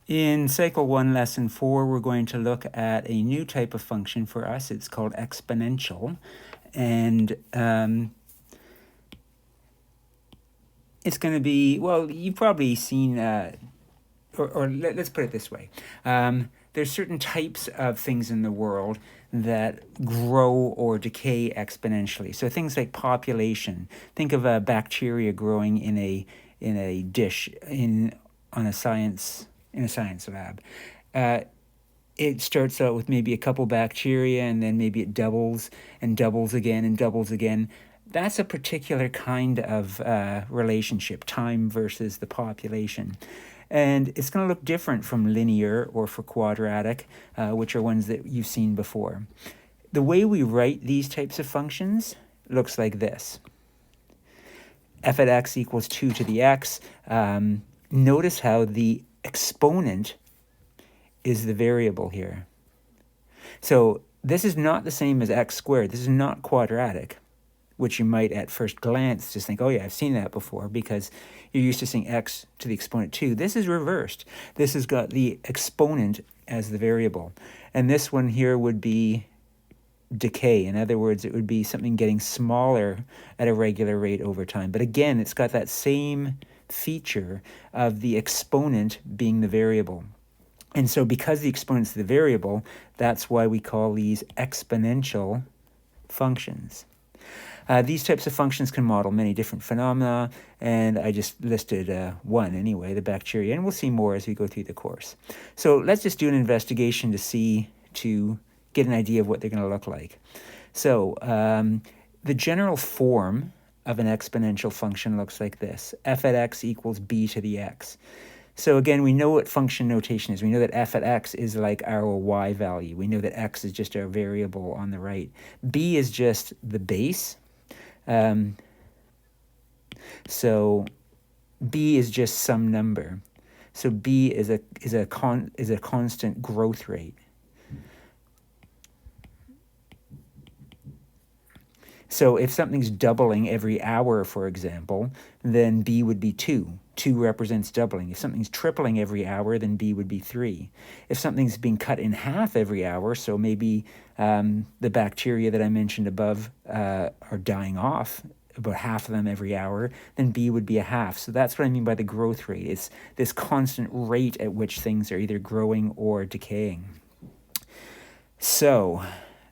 In Cycle 1, Lesson 4, we're going to look at a new type of function for us. It's called exponential. And it's going to be, well, you've probably seen, let's put it this way. There's certain types of things in the world that grow or decay exponentially. So things like population. Think of a bacteria growing in a dish in a science lab. It starts out with maybe a couple bacteria, and then maybe it doubles and doubles again and doubles again. That's a particular kind of relationship, time versus the population. And it's going to look different from linear or for quadratic, which are ones that you've seen before. The way we write these types of functions looks like this. F at x equals 2 to the x. Notice how the exponent is the variable here. So this is not the same as x squared. This is not quadratic, which you might at first glance just think, oh yeah, I've seen that before, because you're used to seeing x to the exponent 2. This is reversed. This has got the exponent as the variable. And this one here would be decay. In other words, it would be something getting smaller at a regular rate over time. But again, it's got that same feature of the exponent being the variable. And so because the exponent's the variable, that's why we call these exponential functions. These types of functions can model many different phenomena, and I just listed one anyway, the bacteria, and we'll see more as we go through the course. So let's just do an investigation to get an idea of what they're going to look like. So the general form of an exponential function looks like this. F at x equals b to the x. So again, we know what function notation is. We know that f at x is like our y value. We know that x is just our variable on the right. B is just the base. So b is just some number. So b is a constant growth rate. So if something's doubling every hour, for example, then b would be 2. 2 represents doubling. If something's tripling every hour, then b would be 3. If something's being cut in half every hour, so maybe the bacteria that I mentioned above are dying off, about half of them every hour, then b would be a half. So that's what I mean by the growth rate. It's this constant rate at which things are either growing or decaying. So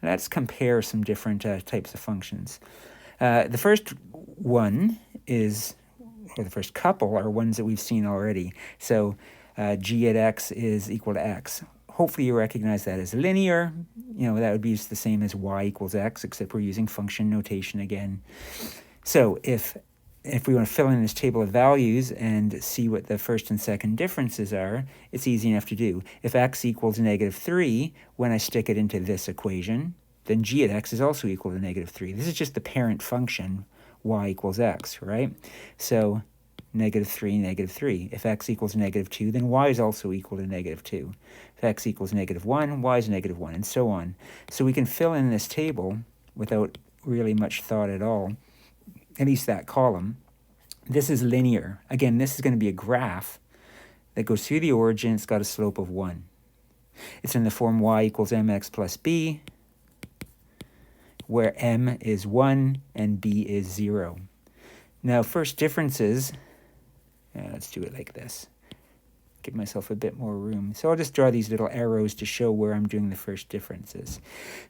let's compare some different types of functions. The first one is, or the first couple are ones that we've seen already. So g at x is equal to x. Hopefully you recognize that as linear. You know, that would be just the same as y equals x, except we're using function notation again. So if we want to fill in this table of values and see what the first and second differences are, it's easy enough to do. If x equals -3, when I stick it into this equation, then g at x is also equal to -3. This is just the parent function, y equals x, right? So -3, -3. If x equals -2, then y is also equal to -2. If x equals -1, y is -1, and so on. So we can fill in this table without really much thought at all, at least that column. This is linear. Again, this is going to be a graph that goes through the origin. It's got a slope of 1. It's in the form y equals mx plus b, where m is 1 and b is 0. Now, first differences, let's do it like this. Give myself a bit more room. So I'll just draw these little arrows to show where I'm doing the first differences.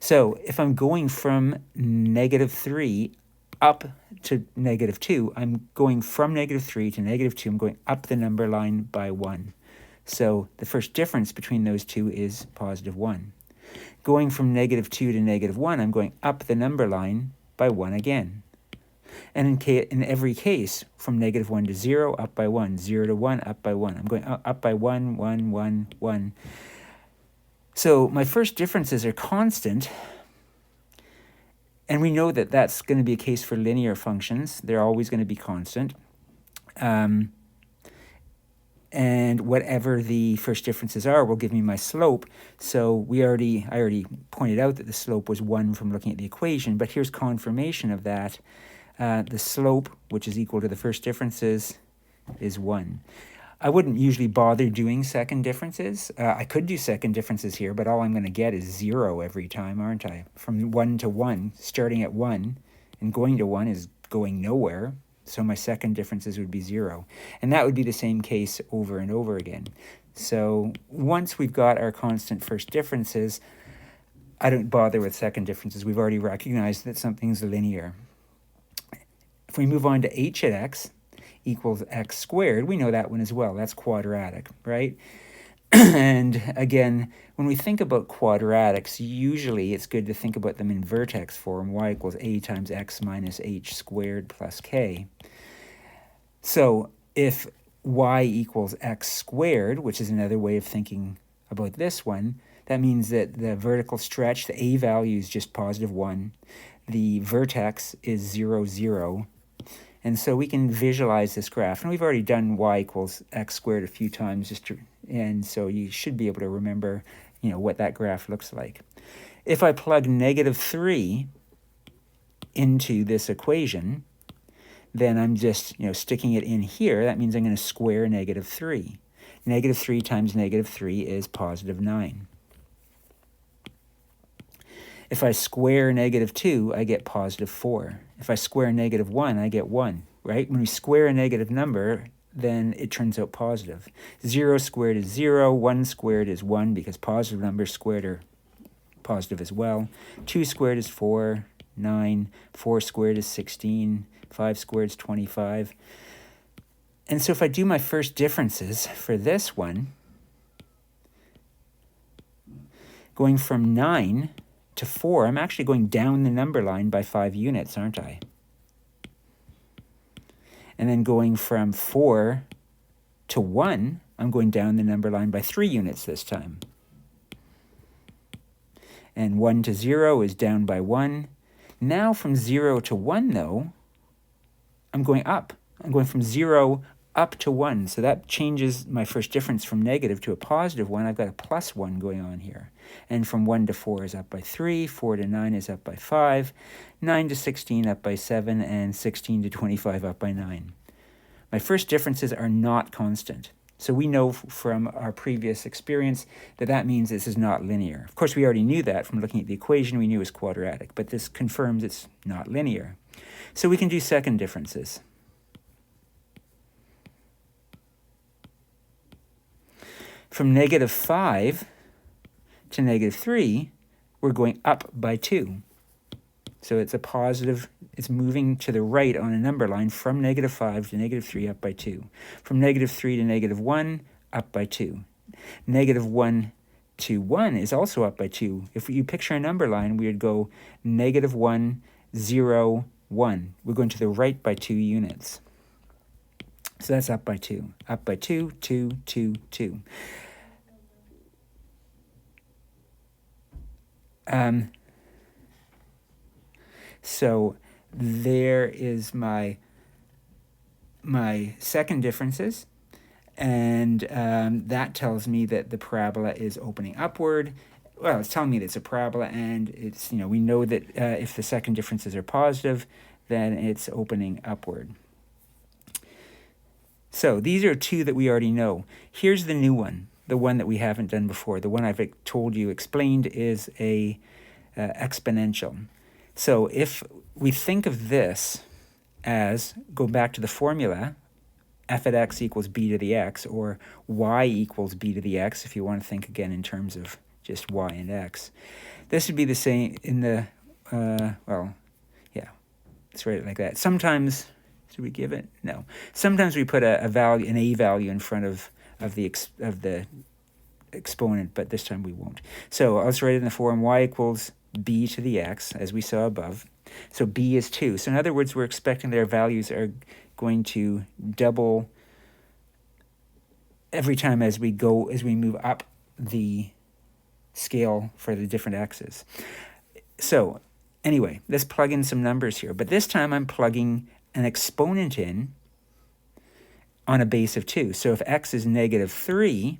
So if I'm going from -3 up to -2, I'm going from -3 to -2. I'm going up the number line by 1. So the first difference between those two is +1. Going from -2 to -1, I'm going up the number line by 1 again. And in every case, from -1 to 0, up by 1, 0 to 1, up by 1. I'm going up by 1, 1, 1, 1. So my first differences are constant. And we know that that's going to be a case for linear functions. They're always going to be constant. And whatever the first differences are will give me my slope. So I already pointed out that the slope was 1 from looking at the equation, but here's confirmation of that. The slope, which is equal to the first differences, is 1. I wouldn't usually bother doing second differences. I could do second differences here, but all I'm going to get is 0 every time, aren't I? From 1 to 1, starting at 1 and going to 1 is going nowhere. So my second differences would be 0. And that would be the same case over and over again. So once we've got our constant first differences, I don't bother with second differences. We've already recognized that something's linear. If we move on to h at x equals x squared, we know that one as well. That's quadratic, right? And again, when we think about quadratics, usually it's good to think about them in vertex form, y equals a times x minus h squared plus k. So if y equals x squared, which is another way of thinking about this one, that means that the vertical stretch, the a value is just positive 1. The vertex is 0, 0. And so we can visualize this graph. And we've already done y equals x squared a few times, and so you should be able to remember, what that graph looks like. If I plug negative 3 into this equation, then I'm just sticking it in here. That means I'm going to square negative 3. Negative 3 times negative 3 is positive 9. If I square negative 2, I get positive 4. If I square negative 1, I get 1, right? When we square a negative number, then it turns out positive. 0 squared is 0, 1 squared is 1, because positive numbers squared are positive as well. 2 squared is 4, 9, 4 squared is 16, 5 squared is 25. And so if I do my first differences for this one, going from 9 to 4, I'm actually going down the number line by 5 units, aren't I? And then going from 4 to 1, I'm going down the number line by 3 units this time. And 1 to 0 is down by 1. Now from 0 to 1, though, I'm going up. I'm going from 0 up to 1. So that changes my first difference from negative to a positive 1. I've got a plus 1 going on here. And from 1 to 4 is up by 3, 4 to 9 is up by 5, 9 to 16 up by 7, and 16 to 25 up by 9. My first differences are not constant. So we know from our previous experience that that means this is not linear. Of course, we already knew that from looking at the equation. We knew it was quadratic, but this confirms it's not linear. So we can do second differences. From negative 5 to negative 3, we're going up by 2. So it's a positive, it's moving to the right on a number line from negative 5 to negative 3, up by 2. From negative 3 to negative 1, up by 2. Negative 1 to 1 is also up by 2. If you picture a number line, we would go negative 1, 0, 1. We're going to the right by 2 units. So that's up by 2. Up by 2, 2, 2, 2. So there is my second differences, and that tells me that the parabola is opening upward. Well, it's telling me that it's a parabola, and it's, we know that if the second differences are positive, then it's opening upward. So these are two that we already know. Here's the new one, the one that we haven't done before. The one I've told you, explained, is a exponential. So if we think of this as, go back to the formula, f at x equals b to the x, or y equals b to the x, if you want to think again in terms of just y and x. This would be the same in the, let's write it like that. Sometimes, should we give it? No. Sometimes we put a value, an a value in front of the exponent, but this time we won't. So let's write it in the form y equals b to the x, as we saw above. So b is 2. So in other words, we're expecting their values are going to double every time as we move up the scale for the different x's. So anyway, let's plug in some numbers here. But this time I'm plugging an exponent in on a base of 2. So if x is negative 3,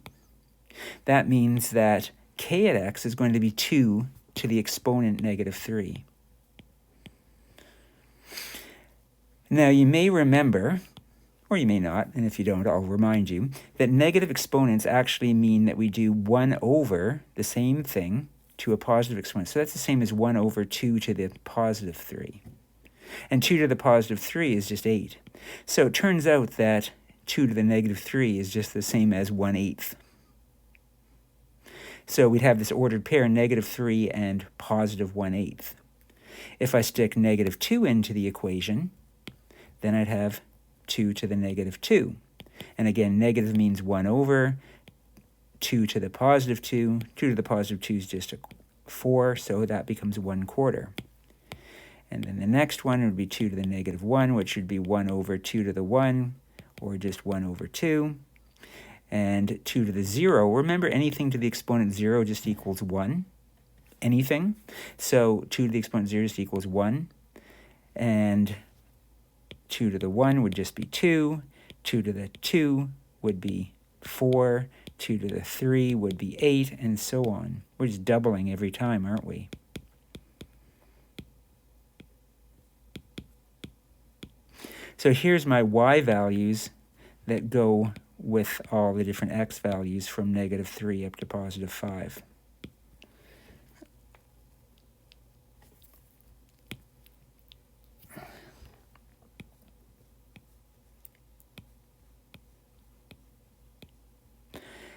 that means that k at x is going to be 2 to the exponent negative 3. Now you may remember or you may not, and if you don't, I'll remind you, that negative exponents actually mean that we do 1 over the same thing to a positive exponent. So that's the same as 1 over 2 to the positive 3. And 2 to the positive 3 is just 8. So it turns out that 2 to the negative 3 is just the same as 1/8. So we'd have this ordered pair, negative 3 and positive 1/8. If I stick negative 2 into the equation, then I'd have 2 to the negative 2. And again, negative means 1 over, 2 to the positive 2. 2 to the positive 2 is just 4, so that becomes 1/4. And then the next one would be 2 to the negative 1, which would be 1 over 2 to the 1, or just 1 over 2. And 2 to the 0, remember anything to the exponent 0 just equals 1. Anything. So 2 to the exponent 0 just equals 1. And 2 to the 1 would just be 2. 2 to the 2 would be 4. 2 to the 3 would be 8, and so on. We're just doubling every time, aren't we? So here's my y values that go with all the different x values from negative 3 up to positive 5.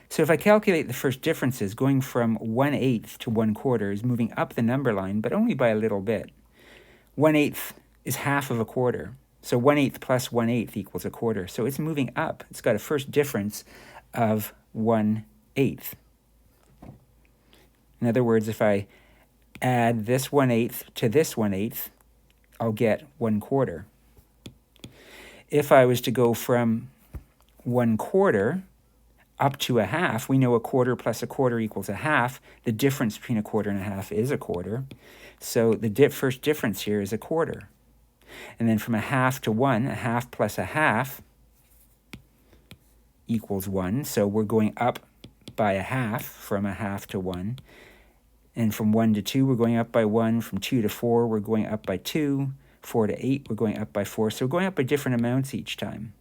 So if I calculate the first differences, going from 1/8 to 1/4 is moving up the number line, but only by a little bit. 1/8 is half of a quarter. So 1/8 plus 1/8 equals a quarter. So it's moving up. It's got a first difference of 1/8. In other words, if I add this 1/8 to this 1/8, I'll get 1/4. If I was to go from 1/4 up to a half, we know a quarter plus a quarter equals a half. The difference between a quarter and a half is a quarter. So the first difference here is a quarter. And then from a half to 1, a half plus a half equals 1. So we're going up by a half from a half to 1. And from 1 to 2, we're going up by 1. From 2 to 4, we're going up by 2. 4 to 8, we're going up by 4. So we're going up by different amounts each time.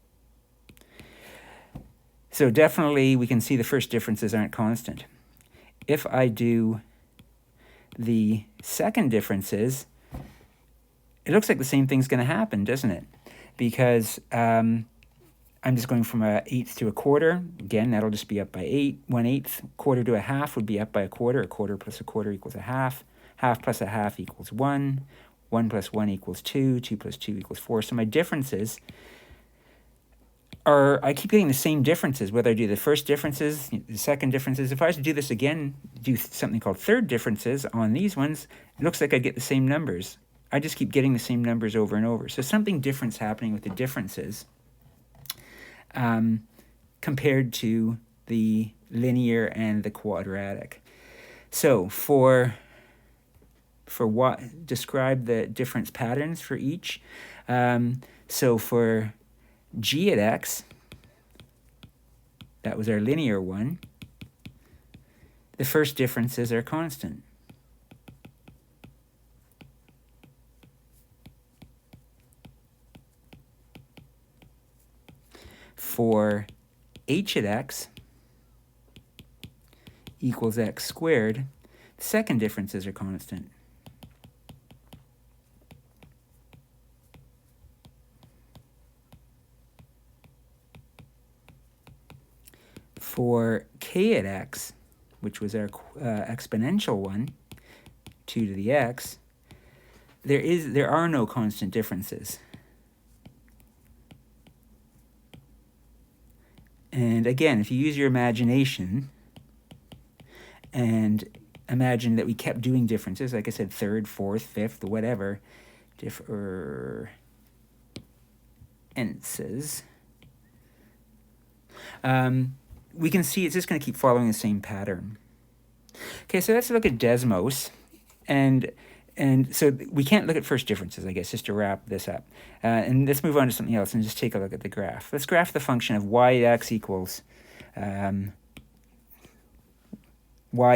So definitely we can see the first differences aren't constant. If I do the second differences, it looks like the same thing's going to happen, doesn't it? Because I'm just going from a eighth to a quarter. Again, that'll just be up by 8. 1/8. Quarter to a half would be up by a quarter. A quarter plus a quarter equals a half. Half plus a half equals 1. 1 plus 1 equals 2. 2 plus 2 equals 4. So my differences are, I keep getting the same differences, whether I do the first differences, the second differences. If I was to do this again, do something called third differences on these ones, it looks like I'd get the same numbers. I just keep getting the same numbers over and over. So something different's happening with the differences compared to the linear and the quadratic. So for what, describe the difference patterns for each. So for g at x, that was our linear one, the first differences are constant. For h at x equals x squared, the second differences are constant. For k at x, which was our exponential one, 2 to the x, there are no constant differences. And again, if you use your imagination and imagine that we kept doing differences, like I said, third, fourth, fifth, whatever, differences, we can see it's just going to keep following the same pattern. Okay, so let's look at Desmos. And so we can't look at first differences, I guess, just to wrap this up. And let's move on to something else and just take a look at the graph. Let's graph the function of y at x equals y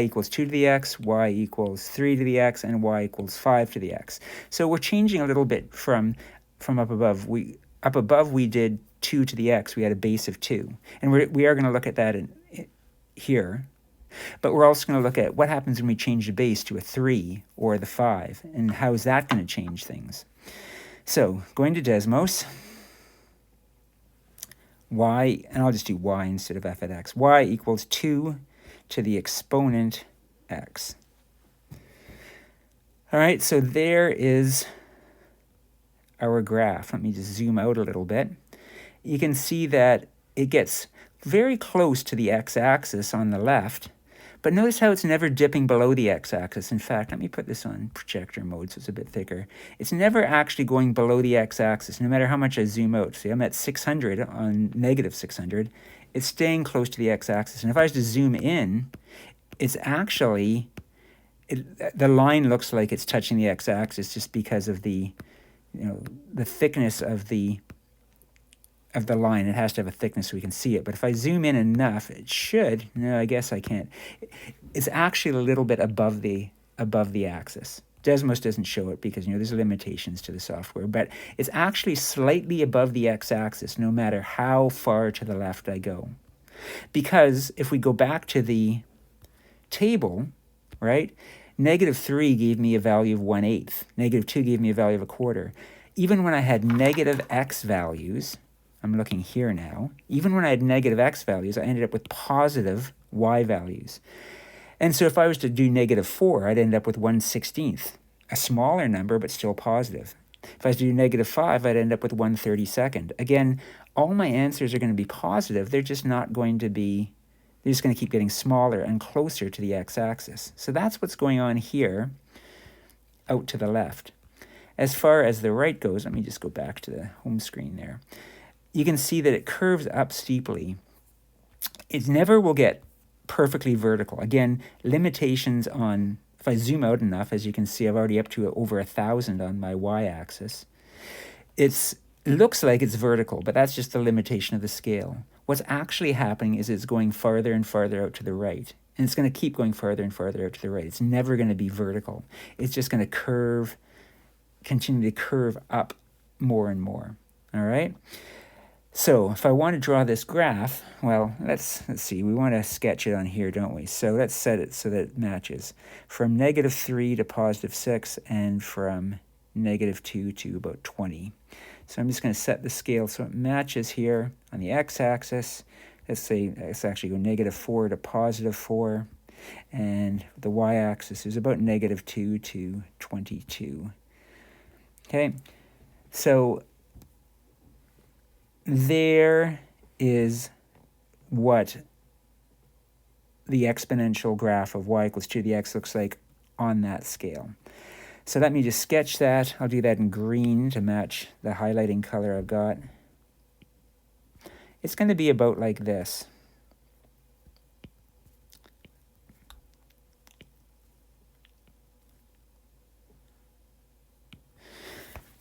equals 2 to the x, y equals 3 to the x, and y equals 5 to the x. So we're changing a little bit from up above. Up above we did 2 to the x, we had a base of 2. And we are going to look at that here. But we're also going to look at what happens when we change the base to a 3 or the 5, and how is that going to change things. So going to Desmos, y, and I'll just do y instead of f at x. Y equals 2 to the exponent x. All right, so there is our graph. Let me just zoom out a little bit. You can see that it gets very close to the x-axis on the left, but notice how it's never dipping below the x-axis. In fact, let me put this on projector mode so it's a bit thicker. It's never actually going below the x-axis, no matter how much I zoom out. See, I'm at 600 on negative 600. It's staying close to the x-axis. And if I was to zoom in, it's actually, the line looks like it's touching the x-axis just because of the, the thickness of the line. It has to have a thickness so we can see it. But if I zoom in enough, it should, no, I guess I can't. It's actually a little bit above the axis. Desmos doesn't show it because, there's limitations to the software, but it's actually slightly above the x-axis no matter how far to the left I go. Because if we go back to the table, right, -3 gave me a value of 1/8. -2 gave me a value of 1/4. Even when I had negative x values, I'm looking here now, even when I had negative x values, I ended up with positive y values. And so if I was to do -4, I'd end up with 1/16, a smaller number, but still positive. If I was to do -5, I'd end up with 1/32. Again, all my answers are going to be positive. They're just not going to be, they're just going to keep getting smaller and closer to the x-axis. So that's what's going on here out to the left. As far as the right goes, let me just go back to the home screen there. You can see that it curves up steeply. It never will get perfectly vertical. Again, limitations on, if I zoom out enough, as you can see, I've already up to over 1,000 on my y-axis. It looks like it's vertical, but that's just the limitation of the scale. What's actually happening is it's going farther and farther out to the right. And it's going to keep going farther and farther out to the right. It's never going to be vertical. It's just going to continue to curve up more and more. All right? So if I want to draw this graph, well, let's see. We want to sketch it on here, don't we? So let's set it so that it matches. From -3 to +6, and from -2 to about 20. So I'm just going to set the scale so it matches here on the x-axis. Let's actually go -4 to +4. And the y-axis is about -2 to 22. Okay, so there is what the exponential graph of y equals 2 to the x looks like on that scale. So let me just sketch that. I'll do that in green to match the highlighting color I've got. It's going to be about like this.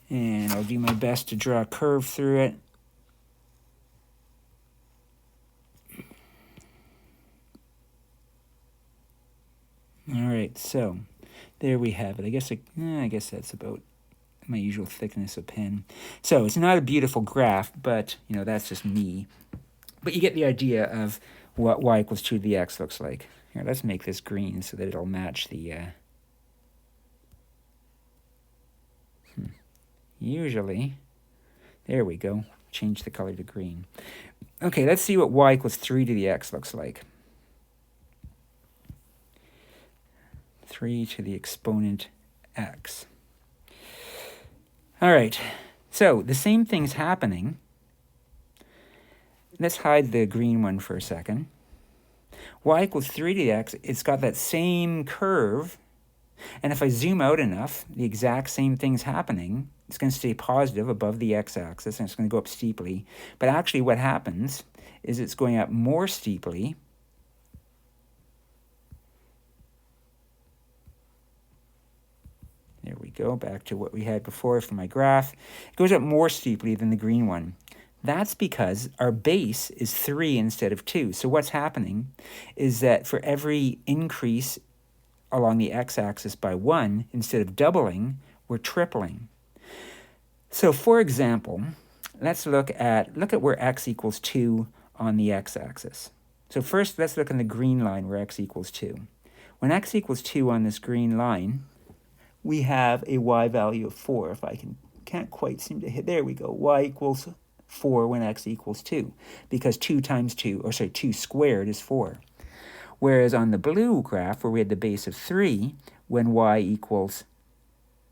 And I'll do my best to draw a curve through it. All right, so there we have it. I guess that's about my usual thickness of pen. So it's not a beautiful graph, but that's just me. But you get the idea of what y equals 2 to the x looks like. Here, let's make this green so that it'll match the. Usually, there we go. Change the color to green. Okay, let's see what y equals 3 to the x looks like. 3 to the exponent x. All right, so the same thing's happening. Let's hide the green one for a second. Y equals 3 to the x, it's got that same curve. And if I zoom out enough, the exact same thing's happening. It's going to stay positive above the x-axis, and it's going to go up steeply. But actually what happens is it's going up more steeply. There we go, back to what we had before for my graph. It goes up more steeply than the green one. That's because our base is 3 instead of 2. So what's happening is that for every increase along the x-axis by 1, instead of doubling, we're tripling. So for example, let's look at where x equals 2 on the x-axis. So first, let's look on the green line where x equals 2. When x equals 2 on this green line, we have a y value of 4. If I can't quite seem to hit, there we go. Y equals 4 when x equals 2, because 2 squared is 4. Whereas on the blue graph, where we had the base of 3, when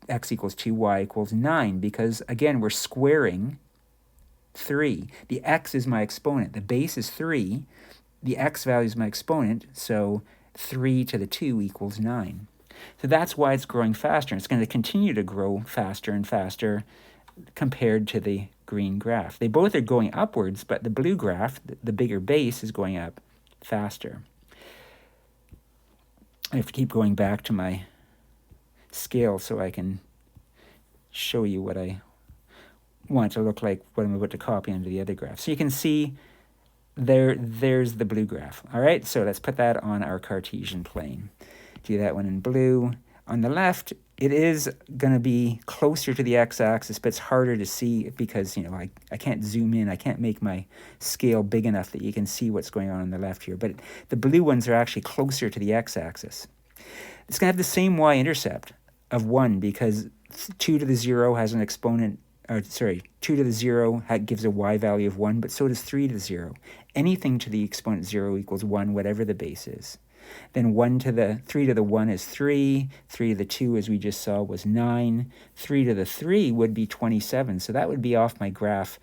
x equals 2, y equals 9, because, again, we're squaring 3. The x is my exponent. The base is 3. The x value is my exponent, so 3 to the 2 equals 9. So that's why it's growing faster. It's going to continue to grow faster and faster compared to the green graph. They both are going upwards, but the blue graph, the bigger base, is going up faster. I have to keep going back to my scale so I can show you what I want to look like, what I'm about to copy onto the other graph. So you can see there's the blue graph. All right, so let's put that on our Cartesian plane. Do that one in blue. On the left, it is going to be closer to the x-axis, but it's harder to see because, I can't zoom in. I can't make my scale big enough that you can see what's going on the left here. But the blue ones are actually closer to the x-axis. It's going to have the same y-intercept of 1 because 2 to the 0 has an exponent, 2 to the 0 gives a y value of 1, but so does 3 to the 0. Anything to the exponent 0 equals 1, whatever the base is. Then 3 to the 1 is 3, 3 to the 2, as we just saw, was 9, 3 to the 3 would be 27, so that would be off my graph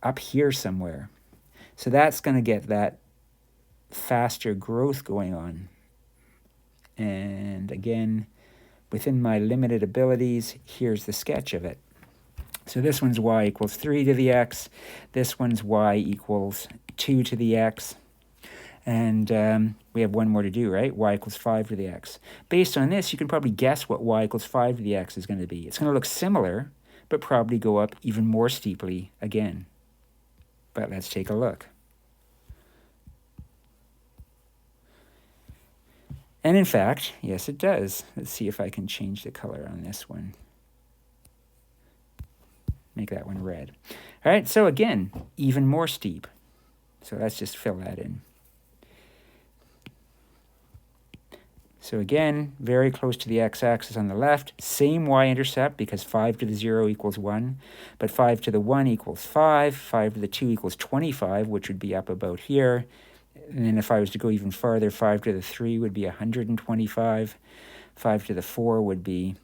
up here somewhere. So that's going to get that faster growth going on. And again, within my limited abilities, here's the sketch of it. So this one's y equals 3 to the x, this one's y equals 2 to the x, and we have one more to do, right? Y equals 5 to the x. Based on this, you can probably guess what y equals 5 to the x is going to be. It's going to look similar, but probably go up even more steeply again. But let's take a look. And in fact, yes, it does. Let's see if I can change the color on this one. Make that one red. All right, so again, even more steep. So let's just fill that in. So again, very close to the x-axis on the left. Same y-intercept because 5 to the 0 equals 1. But 5 to the 1 equals 5. 5 to the 2 equals 25, which would be up about here. And then if I was to go even farther, 5 to the 3 would be 125. 5 to the 4 would be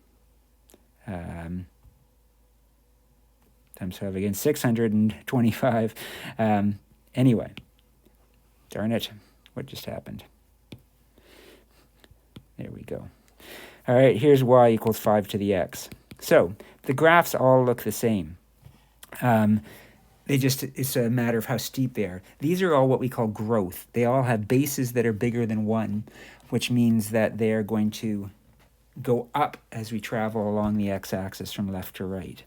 times 5 again, 625. Anyway, darn it, what just happened? There we go. All right, here's y equals 5 to the x. So the graphs all look the same. It's a matter of how steep they are. These are all what we call growth. They all have bases that are bigger than 1, which means that they are going to go up as we travel along the x-axis from left to right.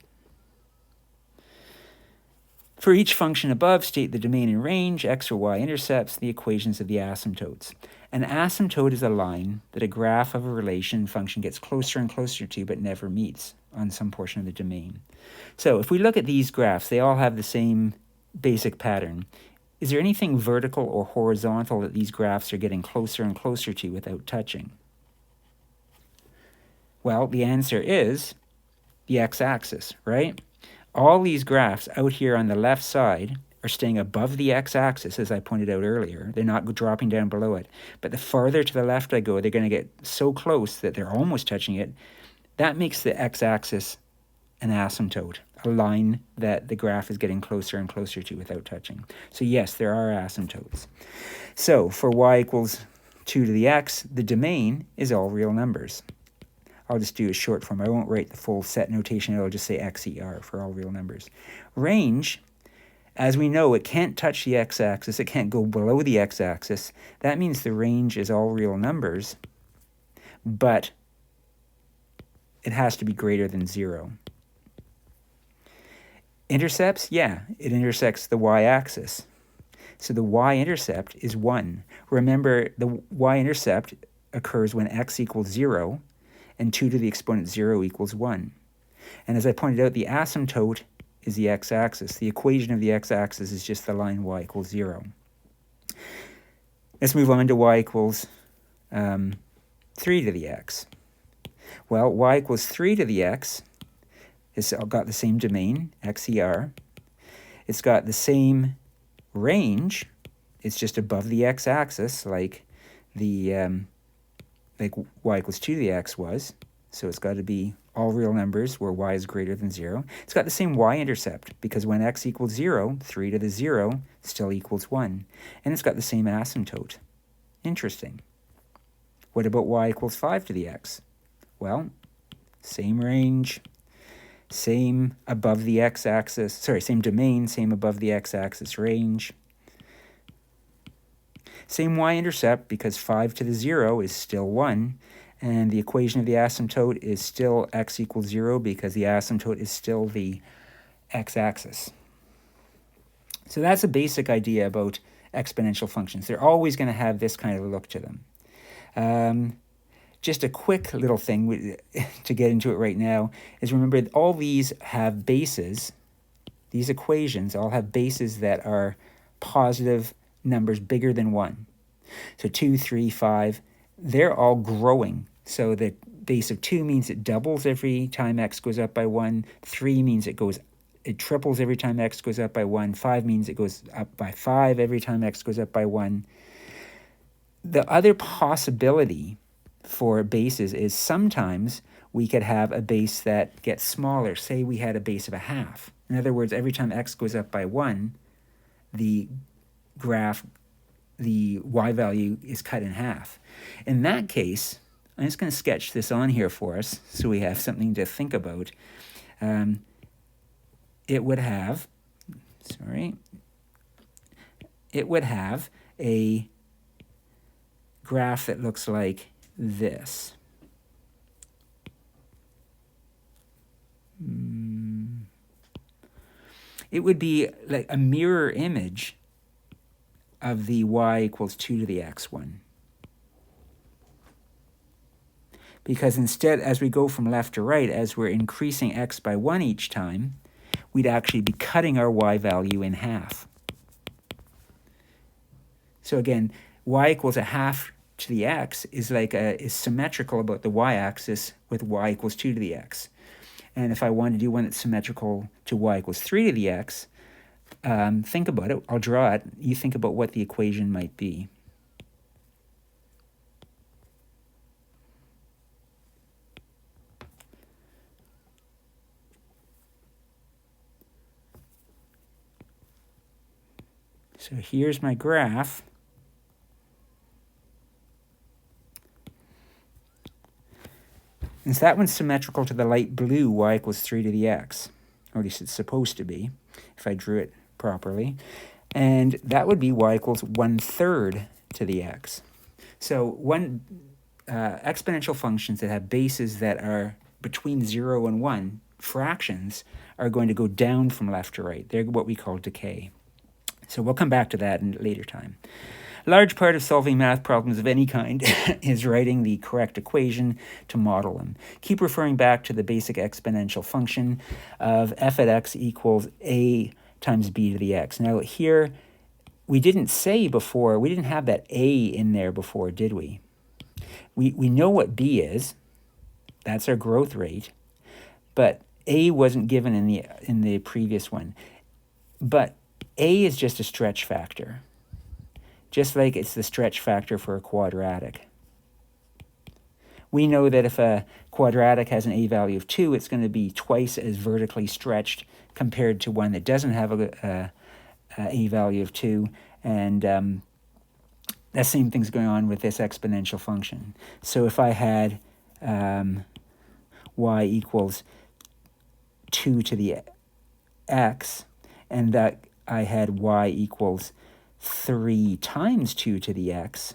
For each function above, state the domain and range, x or y intercepts, the equations of the asymptotes. An asymptote is a line that a graph of a relation function gets closer and closer to but never meets on some portion of the domain. So if we look at these graphs, they all have the same basic pattern. Is there anything vertical or horizontal that these graphs are getting closer and closer to without touching? Well, the answer is the x-axis, right? All these graphs out here on the left side are staying above the x-axis, as I pointed out earlier. They're not dropping down below it. But the farther to the left I go, they're going to get so close that they're almost touching it. That makes the x-axis an asymptote, a line that the graph is getting closer and closer to without touching. So yes, there are asymptotes. So for y equals 2 to the x, the domain is all real numbers. I'll just do a short form. I won't write the full set notation. I'll just say XER for all real numbers. Range, as we know, it can't touch the x-axis. It can't go below the x-axis. That means the range is all real numbers, but it has to be greater than 0. Intercepts, yeah, it intersects the y-axis. So the y-intercept is 1. Remember, the y-intercept occurs when x equals 0, and 2 to the exponent 0 equals 1. And as I pointed out, the asymptote is the x-axis. The equation of the x-axis is just the line y equals 0. Let's move on to y equals 3 to the x. Well, y equals 3 to the x. It's got the same domain, XER. It's got the same range. It's just above the x-axis, like like y equals 2 to the x was. So it's got to be all real numbers where y is greater than 0. It's got the same y-intercept, because when x equals 0, 3 to the 0 still equals 1. And it's got the same asymptote. Interesting. What about y equals 5 to the x? Well, same range, same above the x-axis, same domain, same above the x-axis range. Same y-intercept, because 5 to the 0 is still 1. And the equation of the asymptote is still x equals 0, because the asymptote is still the x-axis. So that's a basic idea about exponential functions. They're always going to have this kind of look to them. Just a quick little thing to get into it right now is, remember, all these have bases. These equations all have bases that are positive numbers bigger than 1. So 2, 3, 5, they're all growing. So the base of 2 means it doubles every time x goes up by 1. 3 means it triples every time x goes up by 1. 5 means it goes up by 5 every time x goes up by 1. The other possibility for bases is sometimes we could have a base that gets smaller. Say we had a base of a half. In other words, every time x goes up by 1, the graph, the y value is cut in half. In that case, I'm just going to sketch this on here for us so we have something to think about. It would have a graph that looks like this. It would be like a mirror image of the y equals 2 to the x one. Because instead, as we go from left to right, as we're increasing x by 1 each time, we'd actually be cutting our y value in half. So again, y equals a half to the x is symmetrical about the y-axis with y equals 2 to the x. And if I want to do one that's symmetrical to y equals 3 to the x, think about it. I'll draw it. You think about what the equation might be. So here's my graph. And so that one's symmetrical to the light blue y equals 3 to the x. Or at least it's supposed to be, if I drew it properly. And that would be y equals 1/3 to the x. So exponential functions that have bases that are between 0 and 1, fractions, are going to go down from left to right. They're what we call decay. So we'll come back to that in a later time. A large part of solving math problems of any kind is writing the correct equation to model them. Keep referring back to the basic exponential function of f at x equals a times b to the x. Now here, we didn't say before, we didn't have that a in there before, did we? We know what b is. That's our growth rate. But a wasn't given in the previous one. But a is just a stretch factor, just like it's the stretch factor for a quadratic. We know that if a quadratic has an a value of 2, it's going to be twice as vertically stretched compared to one that doesn't have a value of 2. And that same thing's going on with this exponential function. So if I had y equals 2 to the x, and that I had y equals 3 times 2 to the x,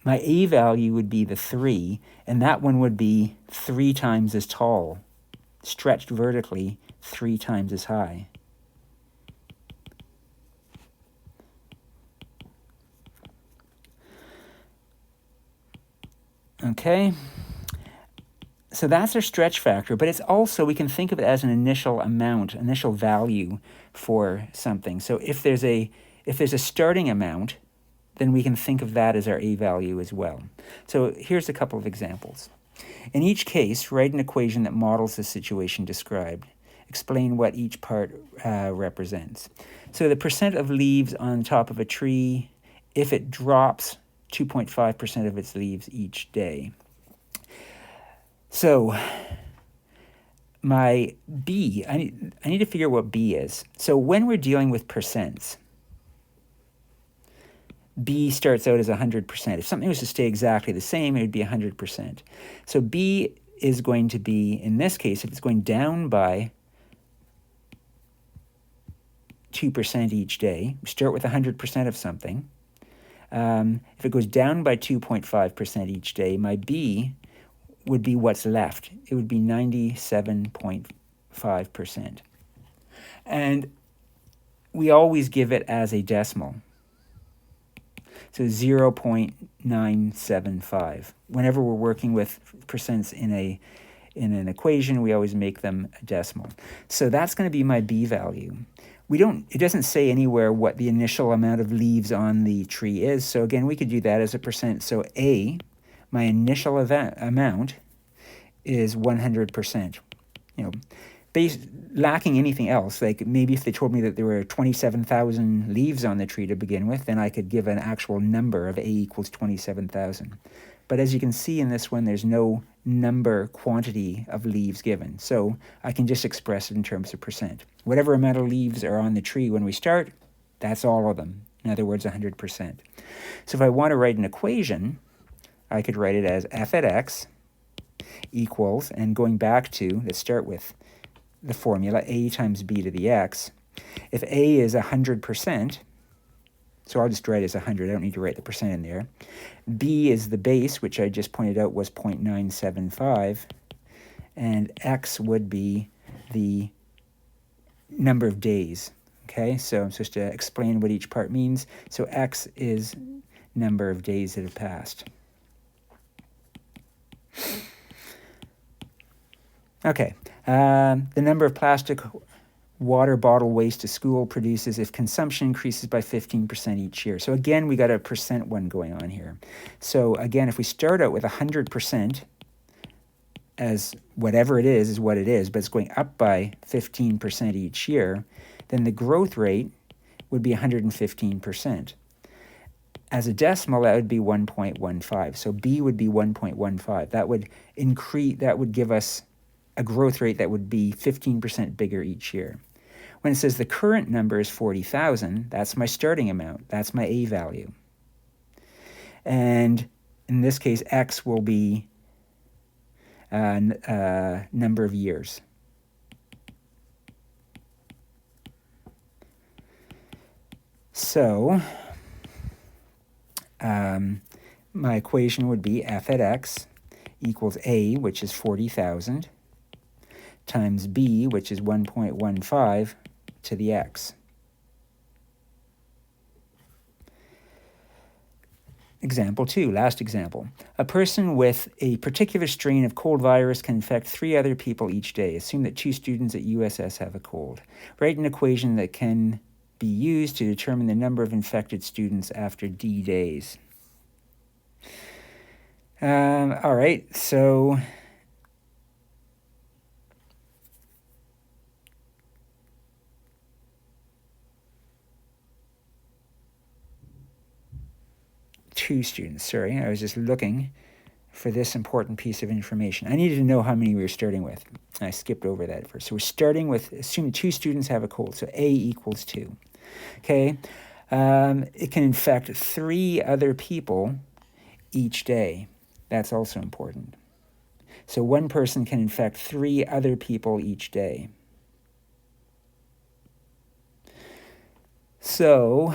my a value would be the 3, and that one would be 3 times as tall, stretched vertically 3 times as high. Okay, So that's our stretch factor, but it's also, we can think of it as an initial amount, initial value for something. So if there's a starting amount, then we can think of that as our A value as well. So here's a couple of examples. In each case, write an equation that models the situation described. Explain what each part represents. So the percent of leaves on top of a tree if it drops 2.5% of its leaves each day. So my B, I need to figure out what B is. So when we're dealing with percents, B starts out as 100%. If something was to stay exactly the same, it would be 100%. So B is going to be, in this case, if it's going down by 2% each day, we start with 100% of something. If it goes down by 2.5% each day, my B would be what's left. It would be 97.5%. And we always give it as a decimal. So 0.975. Whenever we're working with percents in an equation, we always make them a decimal. So that's going to be my B value. It doesn't say anywhere what the initial amount of leaves on the tree is. So again, we could do that as a percent. So A, my initial amount, is 100%. Lacking anything else, like maybe if they told me that there were 27,000 leaves on the tree to begin with, then I could give an actual number of A equals 27,000. But as you can see in this one, there's no quantity of leaves given. So I can just express it in terms of percent. Whatever amount of leaves are on the tree when we start, that's all of them. In other words, 100%. So if I want to write an equation, I could write it as f at x equals, and going back to, let's start with the formula, A times B to the x. If A is 100%, so I'll just write it as 100, I don't need to write the percent in there. B is the base, which I just pointed out was 0.975, and x would be the number of days. Okay, so I'm supposed to explain what each part means. So x is number of days that have passed. Okay, the number of plastic water bottle waste a school produces if consumption increases by 15% each year. So again, we got a percent one going on here. So again, if we start out with 100% as whatever it is what it is, but it's going up by 15% each year, then the growth rate would be 115%. As a decimal, that would be 1.15. So B would be 1.15. That would give us a growth rate that would be 15% bigger each year. When it says the current number is 40,000, that's my starting amount. That's my A value. And in this case, X will be number of years. So my equation would be f at x equals A, which is 40,000, times B, which is 1.15, to the x. Example 2, last example. A person with a particular strain of cold virus can infect 3 other people each day. Assume that 2 students at USS have a cold. Write an equation that can be used to determine the number of infected students after D days. All right, so two students, sorry, I was just looking for this important piece of information. I needed to know how many we were starting with. I skipped over that first. So we're starting with, assuming 2 students have a cold, so A equals 2. Okay, it can infect 3 other people each day. That's also important. So one person can infect 3 other people each day. So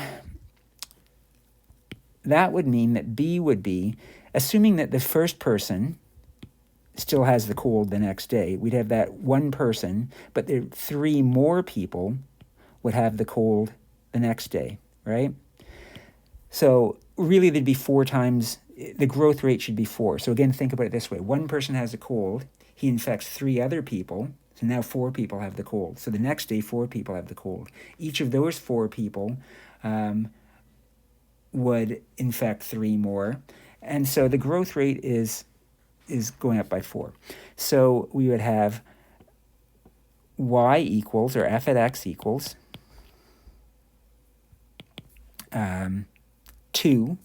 that would mean that B would be, assuming that the first person still has the cold the next day, we'd have that one person, but the 3 more people would have the cold the next day, right? So really there'd be 4 times, the growth rate should be 4. So again, think about it this way. One person has a cold, he infects 3 other people, so now 4 people have the cold. So the next day, 4 people have the cold. Each of those 4 people would infect 3 more. And so the growth rate is going up by 4. So we would have y equals, or f at x equals, 2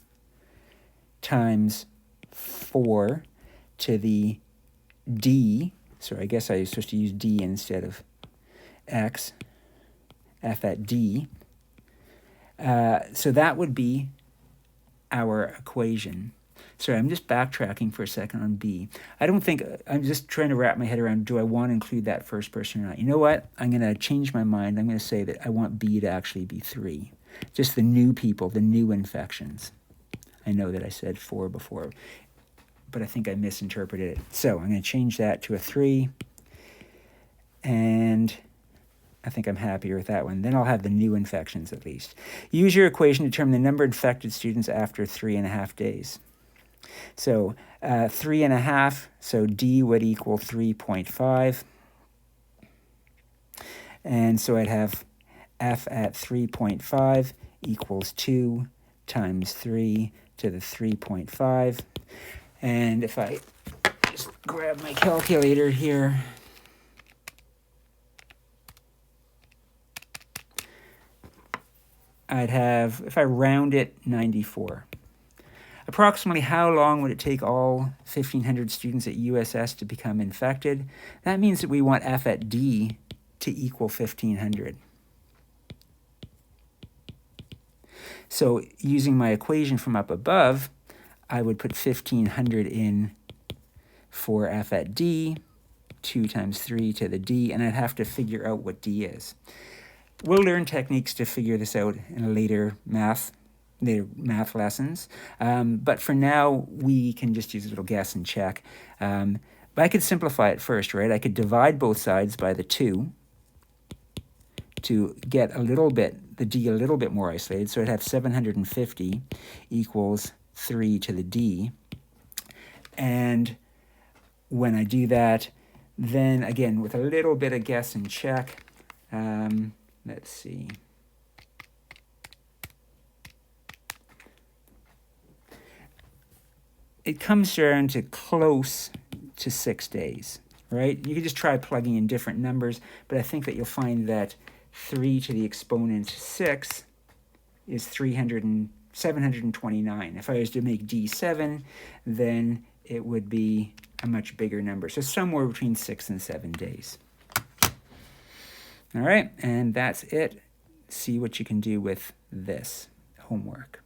times 4 to the d, so I guess I was supposed to use d instead of x, f at d. So that would be our equation. Sorry, I'm just backtracking for a second on b. I don't think, I'm just trying to wrap my head around, do I want to include that first person or not? You know what? I'm going to change my mind. I'm going to say that I want b to actually be 3. Just the new people, the new infections. I know that I said 4 before, but I think I misinterpreted it. So I'm going to change that to a 3, and I think I'm happier with that one. Then I'll have the new infections at least. Use your equation to determine the number of infected students after 3.5 days. So 3.5, so d would equal 3.5. And so I'd have f at 3.5 equals 2 times 3 to the 3.5. And if I just grab my calculator here, I'd have, if I round it, 94. Approximately how long would it take all 1,500 students at USS to become infected? That means that we want f at d to equal 1,500. So using my equation from up above, I would put 1,500 in for f at d, 2 times 3 to the d, and I'd have to figure out what d is. We'll learn techniques to figure this out in later math lessons. But for now, we can just use a little guess and check. But I could simplify it first, right? I could divide both sides by the 2 to get a little bit, the d a little bit more isolated. So I'd have 750 equals 3 to the d. And when I do that, then again, with a little bit of guess and check, let's see. It comes down to close to 6 days, right? You can just try plugging in different numbers, but I think that you'll find that 3 to the exponent 6 is 729. If I was to make d7, then it would be a much bigger number. So somewhere between 6 and 7 days. All right, and that's it. See what you can do with this homework.